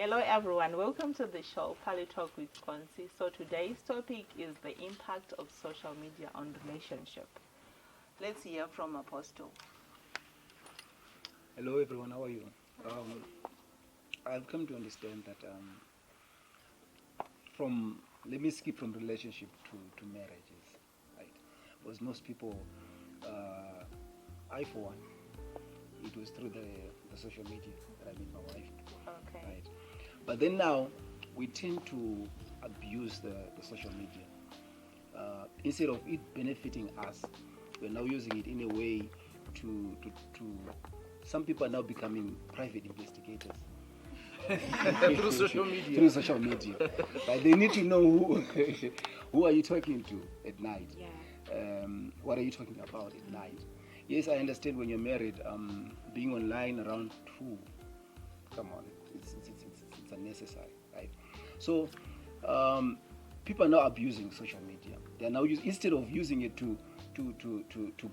Hello everyone, welcome to the show Pali Talk with Konsi. So today's topic is the impact of social media on relationship. Let's hear from Apostle. Hello everyone, how are you? I've come to understand that let me skip from relationship to marriages, right? Because most people, I for one, it was through the social media that I met my wife. Okay. Right. But then now we tend to abuse the social media. Instead of it benefiting us, we're now using it in a way to some people are now becoming private investigators. Through social media. Through social media. But they need to know who are you talking to at night? Yeah. What are you talking about at night? Yes, I understand when you're married, being online around 2, come on, it's unnecessary, right? So people are now abusing social media. They are now instead of using it to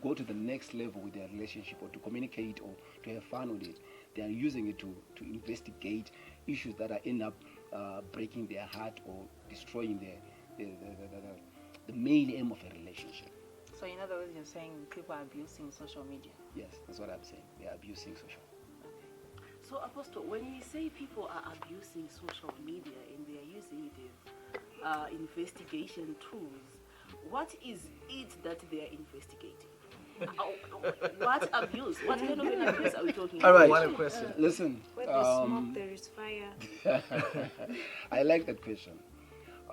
go to the next level with their relationship or to communicate or to have fun with it, they are using it to investigate issues that are end up breaking their heart or destroying the main aim of a relationship. So in other words, you're saying people are abusing social media? Yes, that's what I'm saying. They are abusing social. So, Apostle, when you say people are abusing social media and they are using it as investigation tools, what is it that they are investigating? What abuse? What kind of an abuse are we talking All about? right. One question. Listen. Where there's smoke, there is fire. I like that question.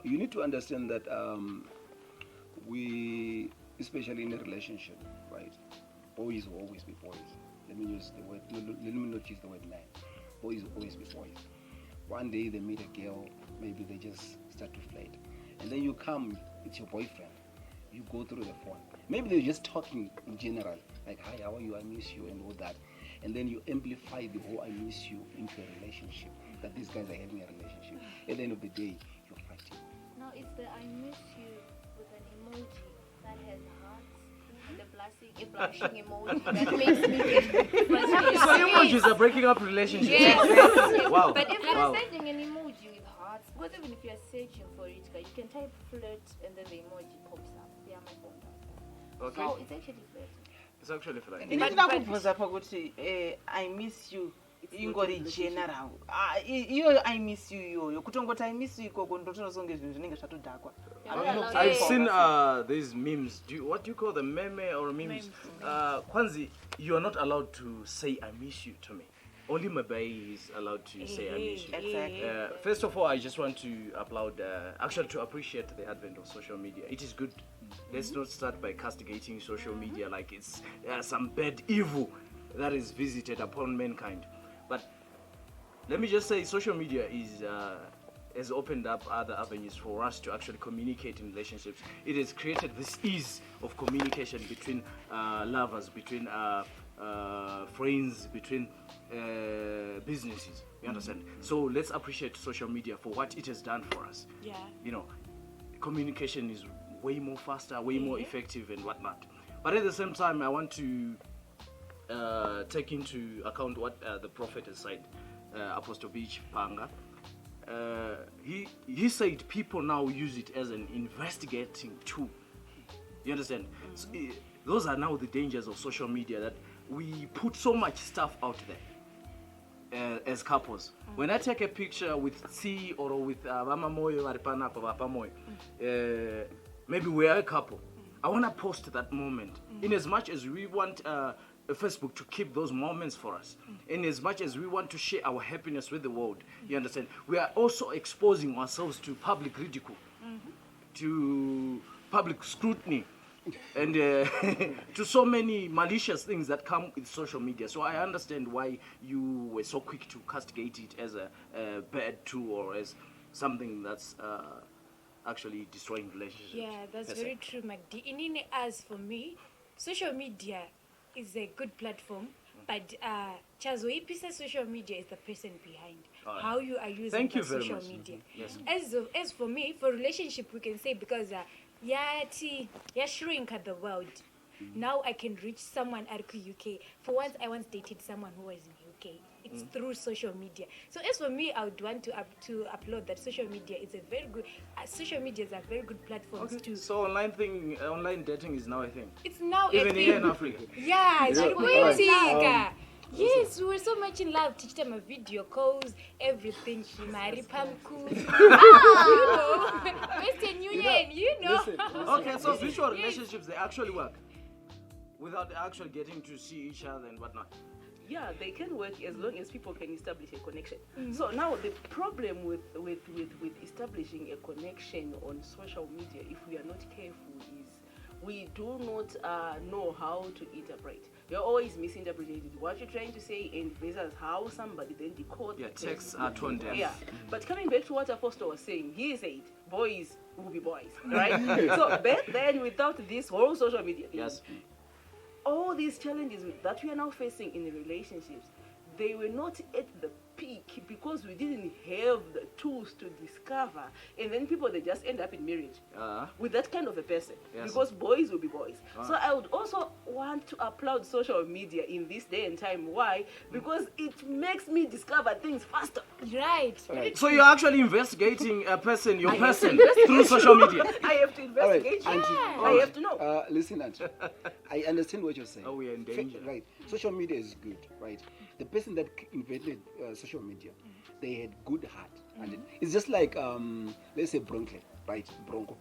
You need to understand that we, especially in a relationship, right? Boys will always be boys. Let me use the word. Let me not use the word man. Boys will always be boys. One day they meet a girl, maybe they just start to flirt, and then you come, it's your boyfriend. You go through the phone. Maybe they're just talking in general, like, hi, how are you? I miss you, and all that. And then you amplify the whole I miss you into a relationship, that these guys are having a relationship. At the end of the day, you're fighting. No, it's the I miss you with an emoji that has hearts and a blushing emoji that makes me get frustrated. So emojis are breaking up relationships. Yes. Wow. But if you're Wow. sending an emoji with hearts, because even if you're searching for it, you can type flirt and then the emoji pops up. Yeah, my phone does that. Okay. So it's actually flirting. It's actually flying. Ndinoda kubvunza pakuti I miss you ingori general. Iyo I miss you iyoyo kutongoti I miss you ikoko ndotonozonge zvinhu zvinenge zvatodhakwa. I've seen these memes. What do you call them? Meme or memes? Kwanzi, you are not allowed to say I miss you to me. Only Mabai is allowed to say I miss you. Exactly. First of all, I just want to applaud, actually to appreciate the advent of social media. It is good. Let's not start by castigating social media like it's some bad evil that is visited upon mankind. But let me just say, social media has opened up other avenues for us to actually communicate in relationships. It has created this ease of communication between lovers, between friends, between businesses. You understand? So let's appreciate social media for what it has done for us. Yeah. You know, communication is way more faster, way more effective and whatnot. But at the same time, I want to take into account what the prophet has said, Apostle Beach Panga. He said people now use it as an investigating tool. You understand? So, those are now the dangers of social media, that we put so much stuff out there as couples. When I take a picture with C or with Vamamoyo, maybe we are a couple, I want to post that moment. In as much as we want Facebook to keep those moments for us, in as much as we want to share our happiness with the world, you understand, we are also exposing ourselves to public ridicule, to public scrutiny, and to so many malicious things that come with social media. So I understand why you were so quick to castigate it as a bad tool or as something that's actually destroying relationships. Yeah, that's very true, Magdi. As for me, social media is a good platform, but chazoipisa social media is the person behind. Alright. How you are using Thank you the very social much. media. Yes. As for me, for relationship, we can say because shrink at the world. Now I can reach someone at UK. For once, I once dated someone who was in UK. it's through social media. So as for me, I would want to upload that social media is a very good. Social media is a very good platform to. So online dating is now a thing. It's now Even a thing. here in Africa. Yeah, it's Yeah, waiting. alright. Yes, we were so much in love. Teach them a video calls, everything. Mari Pamku. You know, Western Union, you know. Listen, Okay, so virtual relationships, they actually work without actually getting to see each other and whatnot. Yeah, they can work as long as people can establish a connection. So now the problem with establishing a connection on social media, if we are not careful, is we do not know how to interpret. You're always misinterpreting what you're trying to say and versus how somebody then decodes. Yeah, texts are tone deaf. Yeah, but coming back to what Apostle was saying, he said boys will be boys, right? So back then, without this whole social media thing, Yes. all these challenges that we are now facing in the relationships, they were not at the peak because we didn't have the tools to discover, and then people, they just end up in marriage with that kind of a person. Yes. Because boys will be boys. So I would also want to applaud social media in this day and time. Why? Because it makes me discover things faster. Right. So you're actually investigating a person, your person, through social media. I have to investigate you. Auntie, I have to know. listen, Auntie. I understand what you're saying. Oh, we are in danger. Right. Social media is good, right? The person that invented social media, they had good heart. And it's just like, let's say Bronco, right? Bronco.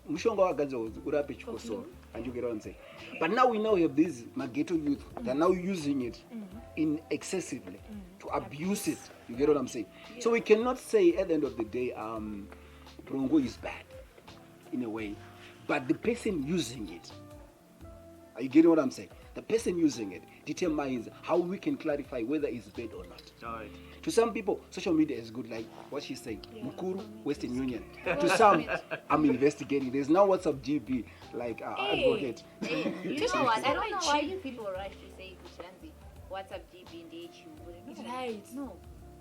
Mushonga wagadzwa urape chikosoro, and you get what I'm saying. But now we now have these Maghetto youth. They're now using it in excessively to abuse it. You get what I'm saying? So we cannot say at the end of the day, Bronco is bad in a way, but the person using it. Are you getting what I'm saying? The person using it determines how we can clarify whether it's bad or not. All right. To some people, social media is good, like what she's saying, Mukuru, Western Union. To some, I'm investigating. There's now WhatsApp GB, like advocate. You know what? I don't know why you people rush to say Kushanzi, WhatsApp GB and DHU. Right. No.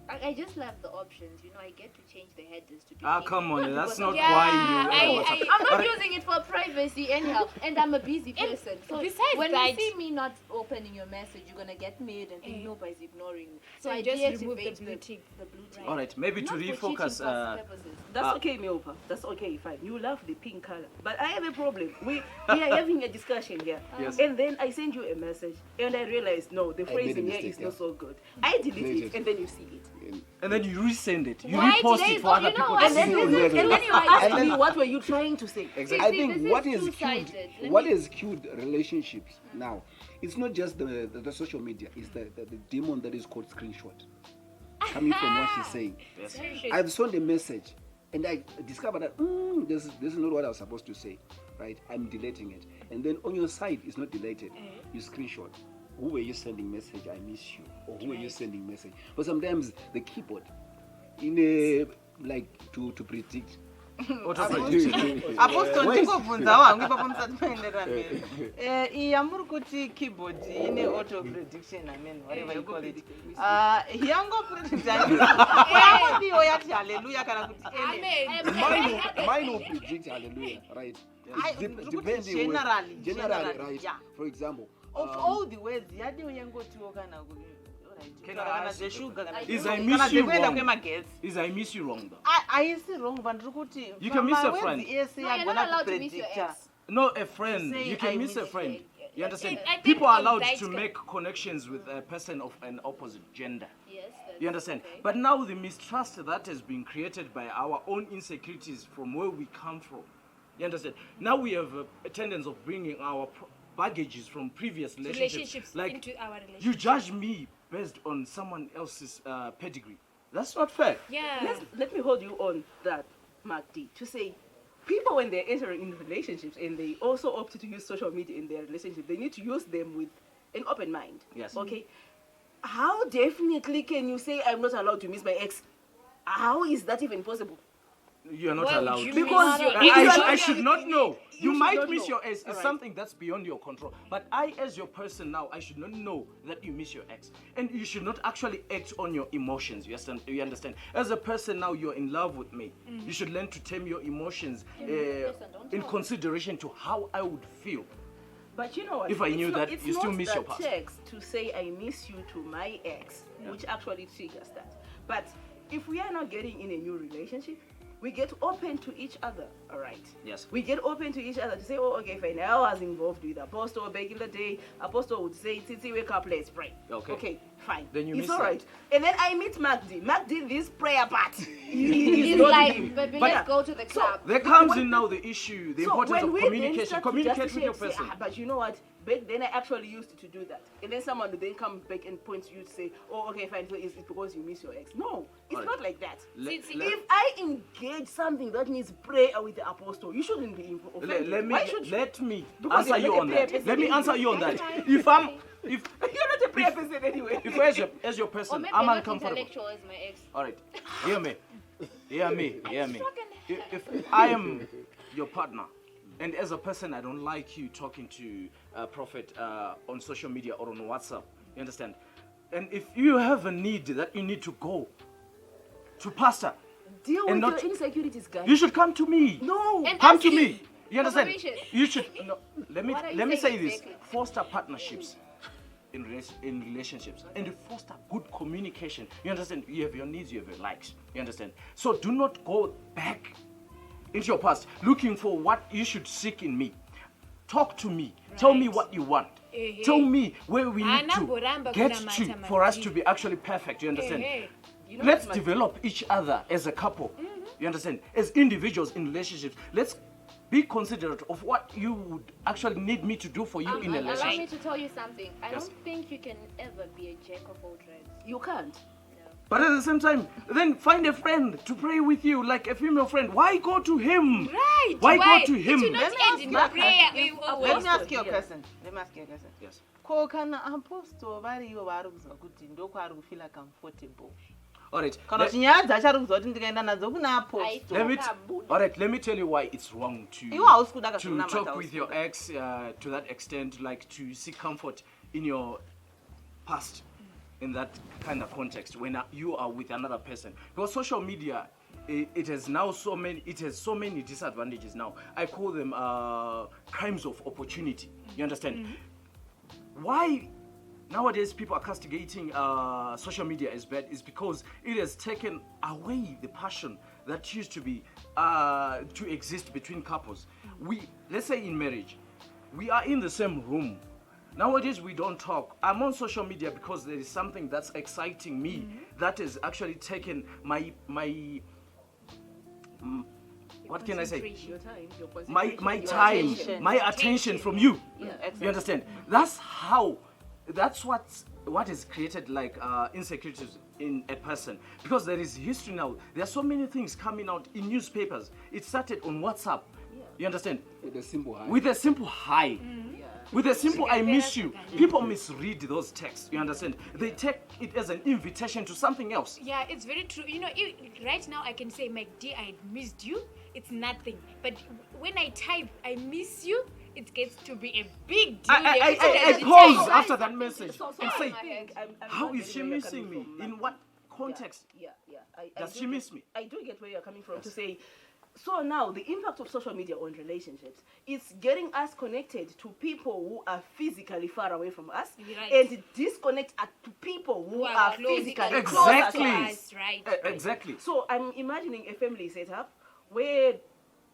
I just love the options. You know, I get to change the headers to do things. Come on, that's not Yeah, why you. I'm not using it for privacy anyhow, and I'm a busy person. So besides when that- you see me not opening your message, you're gonna get mad and think nobody's ignoring you. So I you just deactivate remove the blue tick. The blue tick. All right, maybe to Not for refocus. cheating purposes. That's okay, Milpa. That's okay, fine. You love the pink color. But I have a problem. We are having a discussion here. Yes. And then I send you a message and I realize, no, the made a phrasing here mistake, is yeah. not so good. I delete Delete it it. and then you see it. And then you resend it. You Why repost today? it for Oh, other you know people what? to And then, see. you- and then Exactly. you ask me, what were you trying to say? I See, think this what is is two-sided. killed, Let what me- has killed relationships now, it's not just the social media, it's the demon that is called screenshot. Coming from what she's saying. I've sent a message and I discovered that this is not what I was supposed to say, right? I'm deleting it. And then on your side, it's not deleted. You screenshot. Who were you sending message? I miss you. Or who were you sending message? But sometimes the keyboard, in a, like to predict. Apostle ndingobvunza wangu ipapo musati maenderera mberi. Iyi yamuri kuti keyboard ine auto prediction amen whatever you call it. Yangopredict yati hallelujah kana kuti amen. Mine will predict hallelujah, right? Depending generally, generally, right? yeah. For example, Of all the words yadiwo yangotiwo kana kuti Can I kana ask you zveshuga kana Is I kana miss you zvekuenda wrong? kwemagetsi. Is I miss you wrong though? Haisi wrong but ndiri kuti You can miss a friend. ese No, you're not yagona allowed to miss your kupredicta. ex. No, a friend. Say You I can miss a miss friend. You understand? I think People are on allowed that to ca- make connections with a person of an opposite gender. Yes, that's You understand? okay. But now the mistrust that has been created by our own insecurities from where we come from. You understand? Now we have a tendency of bringing our baggages from previous relationships. Like into our relationship. you judge me based on someone else's pedigree. That's not fair. Yeah. Let me hold you on that, Mark D, to say people when they're entering in relationships and they also opt to use social media in their relationship, they need to use them with an open mind. Yes. Okay. How definitely can you say I'm not allowed to miss my ex? How is that even possible? You're not Why would allowed. you Because miss your I ex? should not know. You should might not miss know. your ex. It's Alright. something that's beyond your control. But I, as your person now, I should not know that you miss your ex. And you should not actually act on your emotions. You understand? As a person now, you're in love with me. You should learn to tame your emotions in consideration to how I would feel. But you know what? If I knew that it's you still not miss the your past. text to say I miss you to my ex, which actually triggers that. But if we are now getting in a new relationship, we get open to each other, all right? Yes. We get open to each other to say, oh, okay, fine. I was involved with Apostle back in the day. Apostle would say, Titi, wake up, let's pray. Okay. Fine. Then you it's miss all that. right. And then I meet Mark D. Mark D, this prayer part. It's not like, him. baby, But let's go to the club. There comes in now the issue, the So importance when of we then communication. start to Communicate with your justify, say, person. but you know what? Back then I actually used to do that. And then someone would then come back and point to you to say, oh, okay, fine, so it's because you miss your ex. No, it's Alright. not like that. Let- See, let- If I engage something that needs prayer with the apostle, you shouldn't be offended. let me Why should you? let me Because answer you're you not a on prayer that. person Let me anyway. answer you on that. Fine. If I'm if You're not a prayer person anyway. if as your Or person, maybe I'm not uncomfortable. intellectual as my ex. All right, hear me, hear me. struggling. If I am your partner, and as a person, I don't like you talking to Prophet on social media or on WhatsApp. You understand? And if you have a need that you need to go to pastor, Deal with and your not- insecurities, guys. you should come to me. No. And Come ask to you me. You understand? permission. You should. No, let me What are you let me say saying this: exactly? foster partnerships in relationships, and you foster good communication. You understand? You have your needs, you have your likes. You understand? So do not go back into your past looking for what you should seek in me. Talk to me. Tell me Right. what you want. Eh, Tell eh. me where we need Hana to boramba get kuna to mata for us mati. to be actually perfect. You understand? Eh, eh. You know Let's what's my- develop each other as a couple. You understand? As individuals in relationships, let's be considerate of what you would actually need me to do for you in a Allow me relationship. to tell you something. I Yes. don't think you can ever be a jack of all trades. You can't. But at the same time, then find a friend to pray with you, like a female friend. Why go to him? Right. Why go to It him? should not Let me end ask in you a a prayer. question. Oh, Let wait. me ask you a Yeah. question. Let me ask you a question. Yes. Ko kana apostle variyo vari kuzwa kuti ndokwaari kufila comfortable All right. kana kuti nyaya dzachari kuzwa kuti ndikaenda nadzo kuna apostle Let me all right. Let me tell you why it's wrong iwo hausi kuda to kazvinamata talk with your ex to that extent, like to seek comfort in your past, in that kind of context when you are with another person. Because social media, it has now so many. It has so many disadvantages now. I call them crimes of opportunity. You understand? Why nowadays people are castigating social media as bad is because it has taken away the passion that used to be to exist between couples. Let's say in marriage, we are in the same room. Nowadays we don't talk. I'm on social media because there is something that's exciting me that has actually taken my what can I say? Concentration. Your time, your My concentration, your time, attention. my attention from you. Yeah, You exactly. understand? That's what is created like insecurities in a person, because there is history now. There are so many things coming out in newspapers. It started on WhatsApp. You understand? With a simple hi. With a simple hi. With a simple I miss you. People misread those texts. You understand? They take it as an invitation to something else. Yeah, it's very true. You know, right now I can say, my dear, I missed you. It's nothing. But when I type, I miss you, it gets to be a big deal. I Every pause time. after that message So and I say, think I'm how not is getting she where you're missing coming me? from, In Matt. what context? Yeah. Does do she get- miss me? I do get where you're coming from to say. So now the impact of social media on relationships is getting us connected to people who are physically far away from us, Right. and disconnect to people who are close physically to closer Exactly. to us. us, right? Exactly. So I'm imagining a family setup where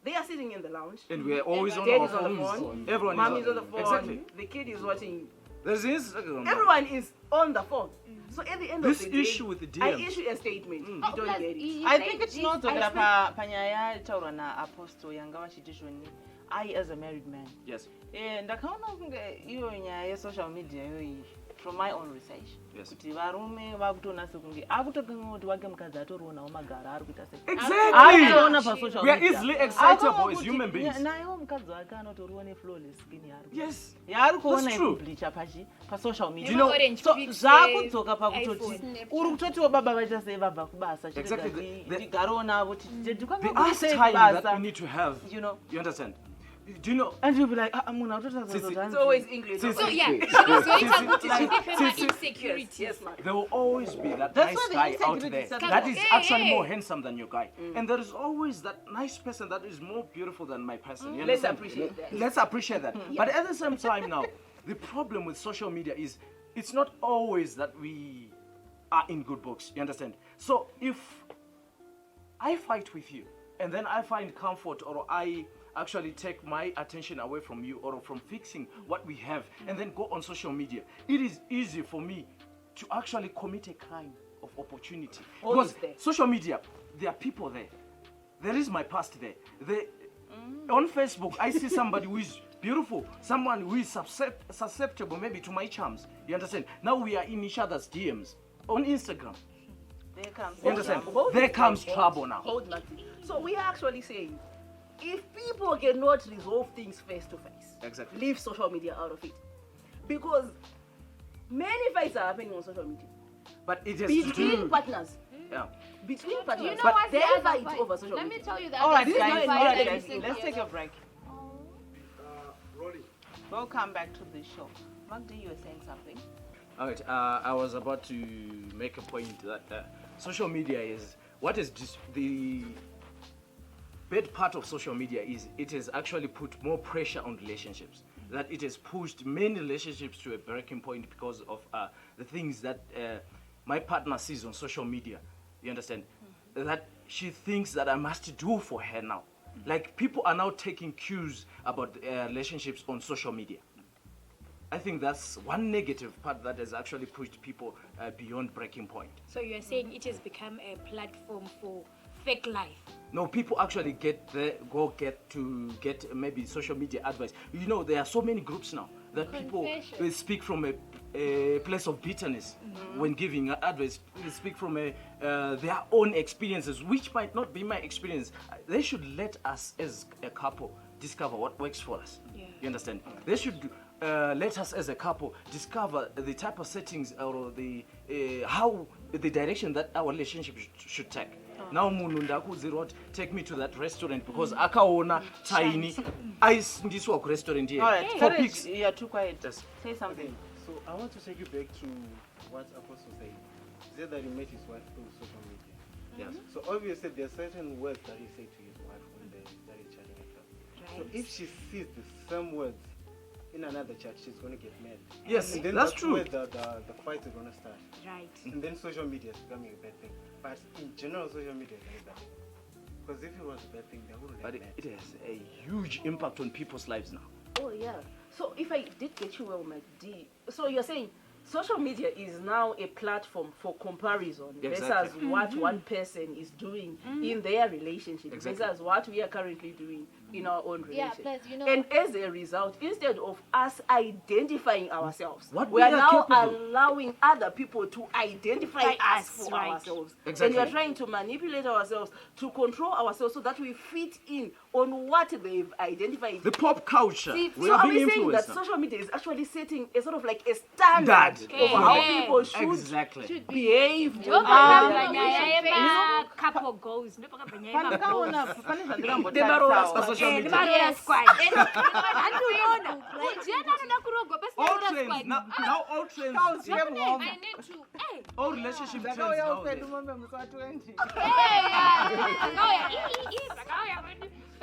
they are sitting in the lounge. And we're always on Dad our is on the phones. phone. Everyone Mom is is on the phone. Exactly. The kid is watching. There's Instagram. Everyone is on the phone. So at the end This of the day, issue with the I DMs. issue a statement. You Oh, don't plus, get it. you I say think it's this- not I to panyaya itaurwa naapostle yanga vachiti zvoni I as a married man Yes. ndakaona kunge iyo nyaya yesocial media iyoyi from my own research Yes. kuti varume vakutonasa kunge akutokanwa kuti wake mukadzi atorionawo magara ari kuita sei Exactly. akutoona pasocial We are media. easily excitable Akaona as kuti human beings. nayewo mukadzi wake anotoriwa neflawless skin Yes. yaari kuona That's true. ikublicha pasocial media You know, orange so pics, zvakudzoka pakutoti iPhone. uri kutotiwo baba vaita sei vabva kubasa Exactly. ndigarewo navo The us time that we need to have, you know you understand, Do you know? And you'll be like, I'm gonna It's always English. See, So see, yeah, see, so see, insecurity. Yes, ma'am. There will always be that That's nice why the guy out insecurity there starts that off. is Hey, actually hey. more handsome than your guy, and there is always that nice person that is more beautiful than my person. You Let's understand? appreciate that. Let's appreciate that. But at the same time, now the problem with social media is it's not always that we are in good books. You understand? So if I fight with you and then I find comfort, or I actually take my attention away from you or from fixing what we have and then go on social media, it is easy for me to actually commit a crime of opportunity. Always Because there. social media, there are people there. There is my past there. On Facebook, I see somebody who is beautiful, someone who is susceptible maybe to my charms. You understand? Now we are in each other's DMs on Instagram. There comes You understand? Hold There it, comes hold- trouble now. Hold nothing. So we are actually saying, if people cannot resolve things face to face, Exactly. leave social media out of it, because many fights are happening on social media But it has between partners. yeah. Between partners, You know But what's they the other fight fight? over social Let me media. tell you the All other right, This is guys. not All an right, idea. guys. Let's take a break. Rolling. We'll come back to the show. Magda, you were saying something. All right. I was about to make a point that social media is what is the bad part of social media is it has actually put more pressure on relationships. That it has pushed many relationships to a breaking point because of the things that my partner sees on social media. You understand? That she thinks that I must do for her now. Like people are now taking cues about relationships on social media. I think that's one negative part that has actually pushed people beyond breaking point. So you're saying it has become a platform for fake life. No, people actually get maybe social media advice. You know, there are so many groups now that people Confession. speak from a place of bitterness when giving advice. They speak from their own experiences, which might not be my experience. They should let us as a couple discover what works for us. Yeah. You understand? They should let us as a couple discover the type of settings or the how the direction that our relationship should take. Now munhu ndakuudzirwa kuti take me to that restaurant because akaona tiny aisindiswa kurestaurant All right, for Courage, pigs. you're too quiet. Yes. Say something. So I want to take you back to what Apostle said. He said that he met his wife through social media. Yes. So obviously there are certain words that he said to his wife when they started chatting with her. So if she sees the same words in another chat, she's going to get mad. Yes, And then that's true. where the fight is going to start. Right. And then social media is becoming a bad thing. But in general, social media is not a bad thing. Because if it was a bad thing, they wouldn't But have it met. has a huge impact on people's lives now. Oh yeah. So if I did get you well, MacD, so you're saying social media is now a platform for comparison Exactly. versus what one person is doing in their relationship Exactly. versus what we are currently doing in our own Yeah, relationship. plus, you know, And as a result, instead of us identifying ourselves, What we we are are now capable. allowing other people to identify By us us, for right. ourselves. Exactly. And we are trying to manipulate ourselves, to control ourselves so that we fit in on what they've identified. The pop culture. See, we so are are we being saying that influenced now. social media is actually setting a sort of like a standard That. of how Yeah. people should Exactly. behave? Ndopa when kama they are- nyaya Yeah, couple goals. Ndopa kama nyaya Pane yema kaona, goals. pane zvandingambotaridzawo. Demarora social Eh, media. Demarora squad. Handinoona. Ujena anoda kurogwa All pasina trends squad. now all trends. I need to. Hey, All relationship trends Ndakauya now. upedu mombe musi wa20. but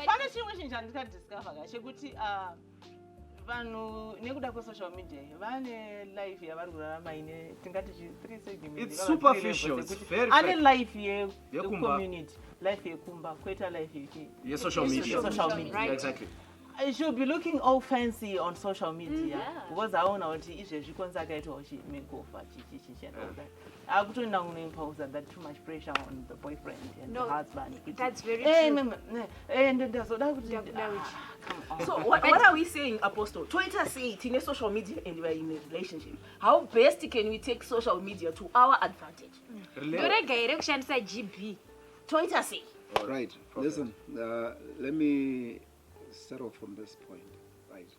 Pane chimwe chinhu chandikadiscover ka chekuti vanhu nekuda kwesocial media vane life yavari kurarama ine tingati 3 segments. It's superficial, it's very ane fake. life Yekumba. yecommunity, life yekumba, kweta life Yeah, social media. social media. Yeah, exactly. I should be looking all fancy on social media Yeah. because aona kuti izvezvi konzi akaitawo chimekofa chichi and all that. Akutoenda kunoimpose that too much pressure on the boyfriend and No, the husband. Kuti, that's very "Eh, true. mama, ndazoda kuti Come on. So what are we saying, Apostle? Twitter say it in a social media and we are in a relationship. How best can we take social media to our advantage? Ndorega here kushandisa GB. Twitter say. Right. Listen, let me start off from this point. Right.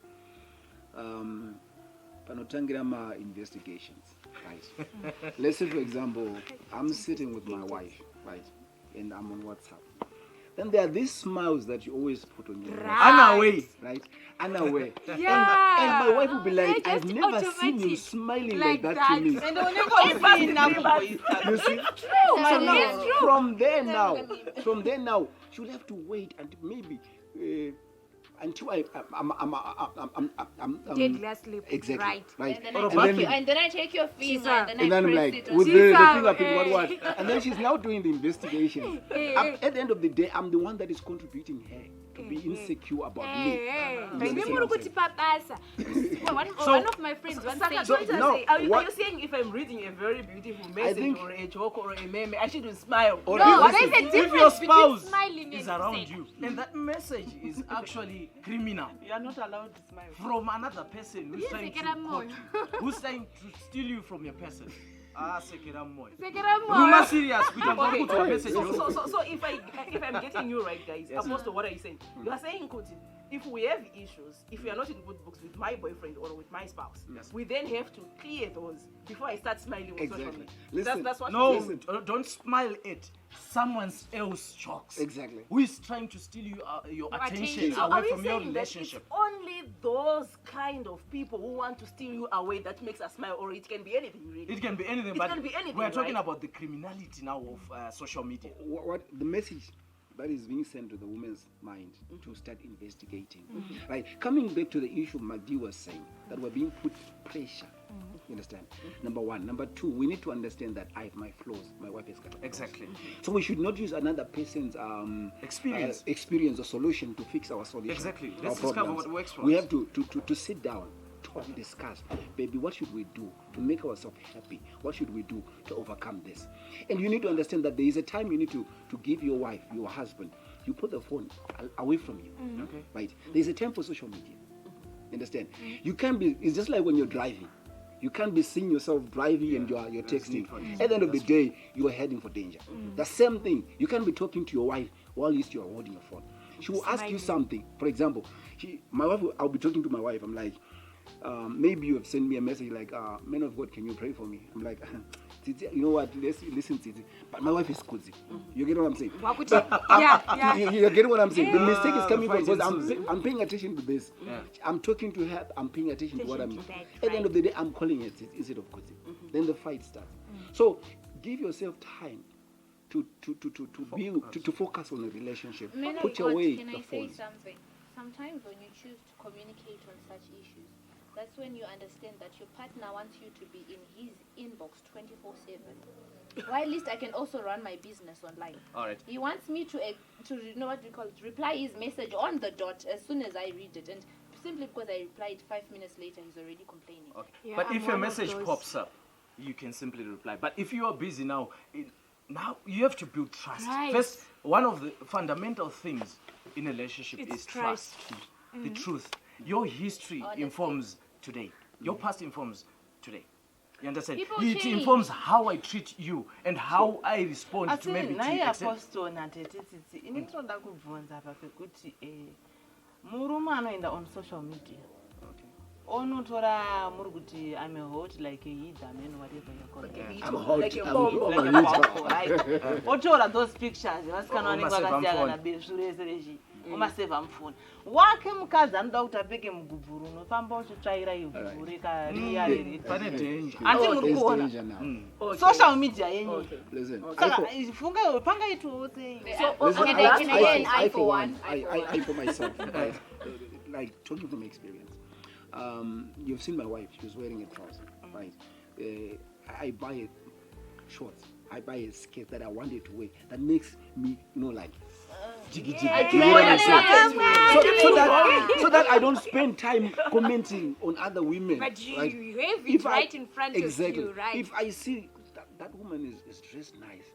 Panotangira ma investigations. Right. Let's say, for example, I'm sitting with my wife, right, and I'm on WhatsApp. Then there are these smiles that you always put on your face, Unaware. right? Unaware. Yeah. And my wife will be like, They're I've just never seen you automatic. smiling Like like that, that. to me. And they will never see enough for you. You see? So now, it's true. from there now, she'll have to wait until maybe until I'm Deadly asleep. exactly Right. And then, Or I a take bucket. and then I take your finger She's and then and I then I'm press like it on with you. the She's fingerprint, out, what, and then she's now doing the investigation. At the end of the day, I'm the one that is contributing her to be insecure about me. Hey, You hey. understand Remember what I'm kuti papasa. So- One of my friends once Saka, said, don't just no, say, are you what- saying if I'm reading a very beautiful message think- or a joke or a meme, I shouldn't smile? Or no, listen, there's a If your difference between spouse smiling is and around saying, you, and that message is actually criminal You are not allowed to smile. from another person who's Yes, trying to Sekera court Moyo. you, who's trying to steal you from your person. Ah, Sekera Moyo. Sekera Moyo. Rumor serious. We don't Okay. put your message. So if I'm getting you right, guys, Apostle, what are you saying? You are saying, Kuti, if we have issues, if we are not in good books with my boyfriend or with my spouse, Yes. we then have to clear those before I start smiling on social Exactly. media. Listen, That's what No, you're saying. don't smile at someone else's jokes. Exactly. Who is trying to steal you, your attention attention. So are away we from your saying that it's relationship? only those kind of people who want to steal you away that makes us smile, or it can be anything really? It can be anything, It but can be anything, we're talking right? about the criminality now of social media. what the message that is being sent to the woman's mind to start investigating, right? Coming back to the issue Magdi was saying, that we're being put pressure. You understand? Number one. Number two, we need to understand that I have my flaws. My wife has got flaws. Exactly. So we should not use another person's experience or solution to fix our solution. Exactly. our Let's discover problems. what works for We us. have to sit down, talk, discuss. Baby, what should we do to make ourselves happy? What should we do to overcome this? And you need to understand that there is a time you need to give your wife, your husband, you put the phone away from you. Okay. Right? There's a time for social media. Understand? You can't be, it's just like when you're driving. You can't be seeing yourself driving and you're texting. At the end of the day, you are heading for danger. The same thing. You can't be talking to your wife while you're holding your phone. She will ask you something. For example, I'll be talking to my wife. I'm like, maybe you have sent me a message like, man of God, can you pray for me? I'm like, Titi, you know what? Listen, Titi. But my wife is cozy. You get what I'm saying? Yeah. You get what I'm saying? The mistake is coming from Fighting because Susie. I'm paying attention to this. Yeah. I'm talking to her. I'm paying attention to what I'm. Attention to that, At the end of the day, I'm calling it instead of cozy. Then the fight starts. So give yourself time to focus on a relationship. Men of Put God, away can the I say phones. something? Sometimes when you choose to communicate on such issues, that's when you understand that your partner wants you to be in his inbox 24/7. Why at least I can also run my business online. All right. He wants me to you know what we call it, reply his message on the dot as soon as I read it, and simply because I replied 5 minutes later, he's already complaining. Okay. Yeah, but I'm if your one of message those. pops up, you can simply reply. But if you are busy now, now you have to build trust. Right. First, one of the fundamental things in a relationship It's is trust. The truth. Your history Honesty. informs today. Your past informs today. You understand? People It change. informs how I treat you and how I respond to Asi maybe to naye accept. apostle natete tsitsi ini ndinoda kubvunza apa pekuti murume anoenda on social media onotora muri kuti I'm a hot like a heather man whatever you call it. I'm hot. Like a I'm bomb. hot. Like a bomb, right? Otora those pictures vasikana vanenge Umaseva vakasiyana mufoni. bezvu rese rechi umaseva mufoni wake mukadzi anoda kuti apfeke mugubhuru unofamba uchitsvaira ivhu rikariya riri Pane danger. handi Oh, muri there's kuona danger now. Okay. social media yenyu Okay. Listen, saka funga pangaitwawo sei Listen, Can I get an eye for one? I for myself, right? Like talking from experience. You've seen my wife; she was wearing a trouser, right? I buy shorts. I buy a skirt that I wanted to wear that makes me, like, jiggy jiggy. You know what I'm saying? So that I don't spend time commenting on other women. But you right? have it If right in front exactly. of you, right? If I see that woman is dressed nice,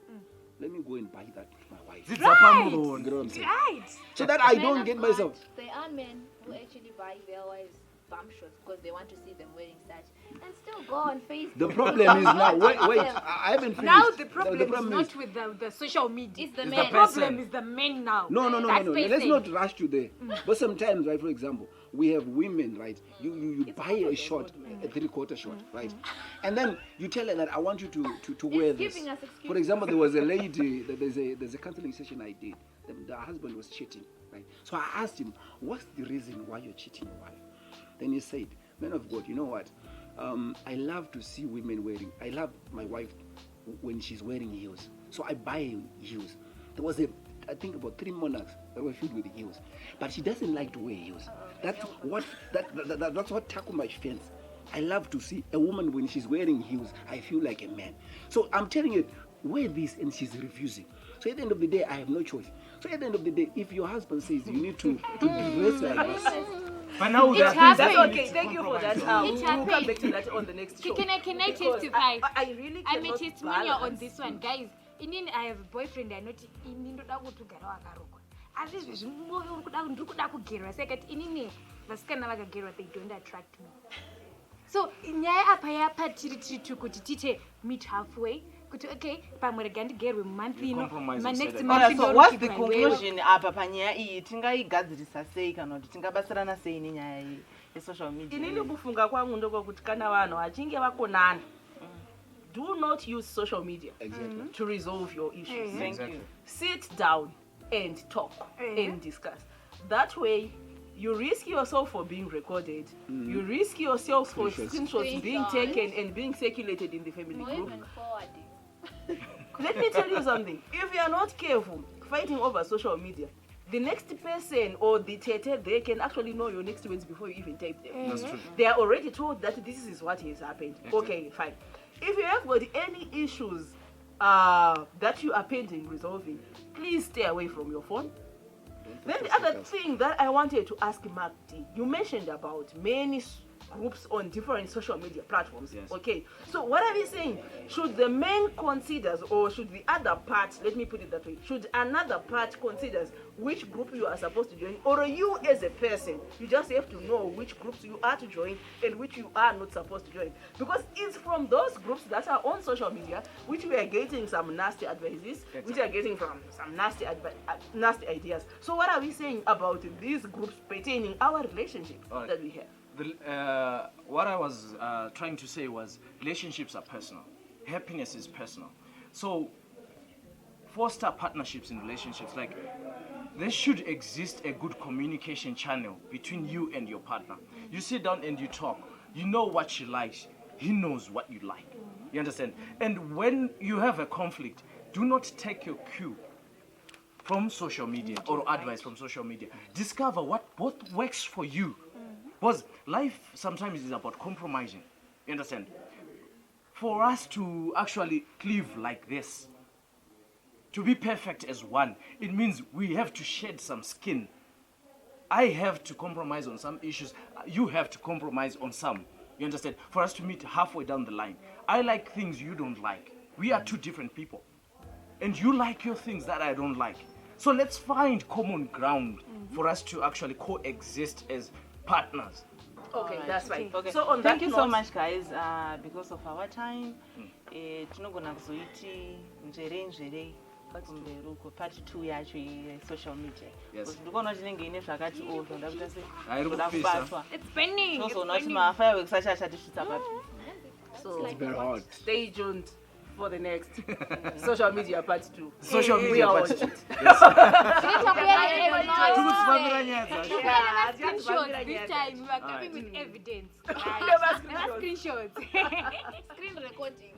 let me go and buy that for my wife. Right. You get what I'm saying? Right. So that I Men don't of get God, myself. There are men who actually buy their wives bum shorts because they want to see them wearing such, and still go on Facebook. The problem is now. Wait, I haven't finished. Now the problem, is is not with the social media. It's the It's men. the problem person. is the men now. No. That's Let's person. not rush to there. But sometimes, right, for example, we have women, right? You buy a short, a 3/4 short, right? And then you tell her that I want you to wear this. giving us excuses. For example, there was a lady. There's a counseling session I did. the husband was cheating, right? So I asked him, what's the reason why you're cheating your wife? Then he said, man of God, you know what? I love to see women wearing. I love my wife when she's wearing heels. So I buy heels. There was I think about 3 monarchs that were filled with heels. But she doesn't like to wear heels. That's what tackled my fence. I love to see a woman when she's wearing heels. I feel like a man. So I'm telling you, wear this, and she's refusing. So at the end of the day, I have no choice. So at the end of the day, if your husband says you need to dress like this, But now It there are things happens. that That's we okay. need to Thank you for that. compromise on. We'll come back to that on the next show. Can I Because testify? I really I'm a cannot testimonial on balance. this one, guys. Inini, I have a boyfriend. I know inini ndoda kutogara wakarukwa. Asi zvimove ndiri kuda kugerwa saka inini vasikana vakagerwa they don't attract me. So nyaya apa yapa tiri kuti tite meet halfway kuti okay pamwe rega ndigerwe month ino compromise ma on next Saturday. month Alright, so what's the ndorukirwa iwewe. conclusion apa panyaya iyi tingaigadzirisa sei kana kuti tingabatsirana sei nenyaya iyi yesocial media? Inini kufunga kwangu ndokokuti kana vanhu vachinge vakonana, do not use social media exactly. to resolve your issues. Thank Exactly. you. Sit down and talk and discuss. That way, you risk yourself for being recorded. You risk yourself for screenshots being taken and being circulated in the family Or group. even forwarding. Let me tell you something. If you are not careful fighting over social media, the next person or the tete, they can actually know your next words before you even type them. That's true. They are already told that this is what has happened. Okay, fine. If you have got any issues that you are pending resolving, please stay away from your phone. Then the other thing that I wanted to ask Mark D, you mentioned about many groups on different social media platforms. Yes. Okay, so what are we saying? Should the man considers, or should the other part, let me put it that way, should another part considers which group you are supposed to join, or you as a person, you just have to know which groups you are to join and which you are not supposed to join? Because it's from those groups that are on social media which we are getting some nasty advices, which are getting from some nasty nasty ideas. So what are we saying about these groups pertaining our relationship Alright. that we have? What I was trying to say was relationships are personal. Happiness is personal. So foster partnerships in relationships, like there should exist a good communication channel between you and your partner. You sit down and you talk. You know what she likes. He knows what you like. You understand? And when you have a conflict, do not take your cue from social media or advice from social media. Discover what works for you. Because life sometimes is about compromising. You understand? For us to actually live like this, to be perfect as one, it means we have to shed some skin. I have to compromise on some issues. You have to compromise on some. You understand? For us to meet halfway down the line. I like things you don't like. We are two different people. And you like your things that I don't like. So let's find common ground for us to actually coexist as partners. Okay, Alright. that's fine. Okay. So on Thank that you note, so much, guys. Because of our time, tinogona kuzoiti nzvere kumberi uko part 2 yacho social media. Yes. Because ndikuona kuti inenge ine zvakati zvoda kuita Hairi kuda kupisa. kubatwa. It's spending. Tozoona kuti mafireworks acho achatisvitsa papi. so It's very hard. stay tuned for the next social media part 2. Social We media, are but on it. Screenshots this time. We are coming with evidence. Never Never screenshots. Screen recording.